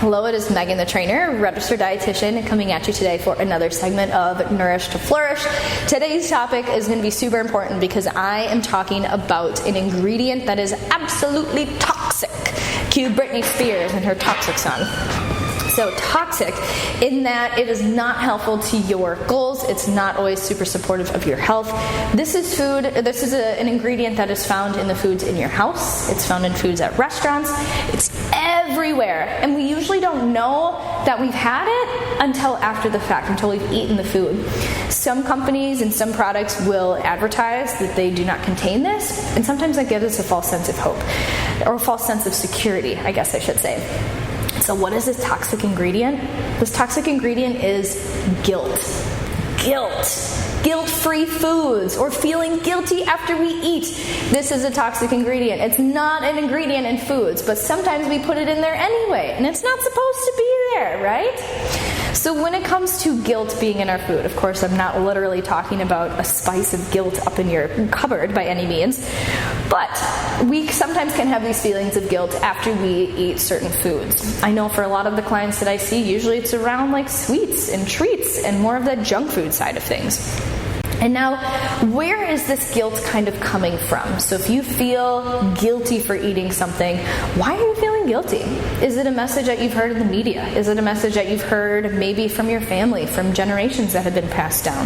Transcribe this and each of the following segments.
Hello, it is Megan the trainer, registered dietitian, coming at you today for another segment of Nourish to Flourish. Today's topic is going to be super important because I am talking about an ingredient that is absolutely toxic. Cue Britney Spears and her Toxic song. So toxic in that it is not helpful to your goals. It's not always super supportive of your health. This is food. This is an ingredient that is found in the foods in your house. It's found in foods at restaurants. It's everywhere. And we usually don't know that we've had it until after the fact, until we've eaten the food. Some companies and some products will advertise that they do not contain this. And sometimes that gives us a false sense of hope, or a false sense of security, I guess I should say. So what is this toxic ingredient? This toxic ingredient is guilt. Guilt-free foods, or feeling guilty after we eat. This is a toxic ingredient. It's not an ingredient in foods, but sometimes we put it in there anyway, and it's not supposed to be there, right? So when it comes to guilt being in our food, of course I'm not literally talking about a spice of guilt up in your cupboard by any means, but we sometimes can have these feelings of guilt after we eat certain foods. I know for a lot of the clients that I see, usually it's around like sweets and treats and more of that junk food side of things. And now, where is this guilt kind of coming from? So if you feel guilty for eating something, why are you feeling guilty? Is it a message that you've heard in the media? Is it a message that you've heard maybe from your family, from generations that have been passed down?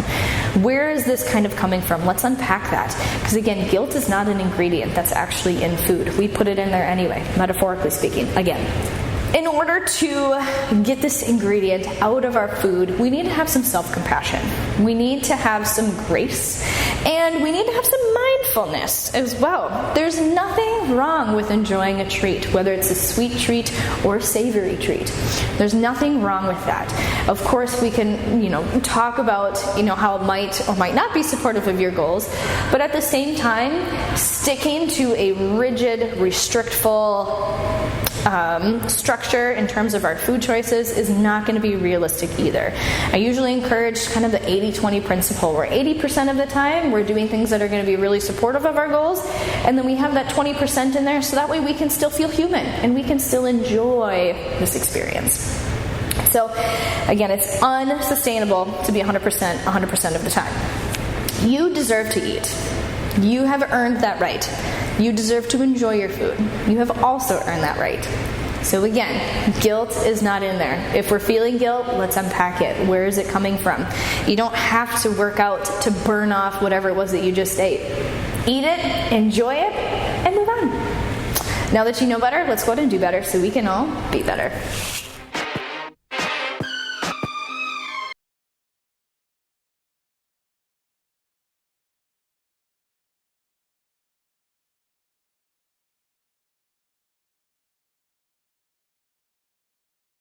Where is this kind of coming from? Let's unpack that. Because again, guilt is not an ingredient that's actually in food. We put it in there anyway, metaphorically speaking, again. In order to get this ingredient out of our food, we need to have some self-compassion. We need to have some grace, and we need to have some mindfulness as well. There's nothing wrong with enjoying a treat, whether it's a sweet treat or a savory treat. There's nothing wrong with that. Of course, we can, talk about, how it might or might not be supportive of your goals, but at the same time, sticking to a rigid, restrictful structure in terms of our food choices is not going to be realistic either. I usually encourage kind of the 80-20 principle, where 80% of the time we're doing things that are going to be really supportive of our goals, and then we have that 20% in there so that way we can still feel human and we can still enjoy this experience. So again, it's unsustainable to be 100% of the time. You deserve to eat. You have earned that right. You deserve to enjoy your food. You have also earned that right. So again, guilt is not in there. If we're feeling guilt, let's unpack it. Where is it coming from? You don't have to work out to burn off whatever it was that you just ate. Eat it, enjoy it, and move on. Now that you know better, let's go ahead and do better so we can all be better.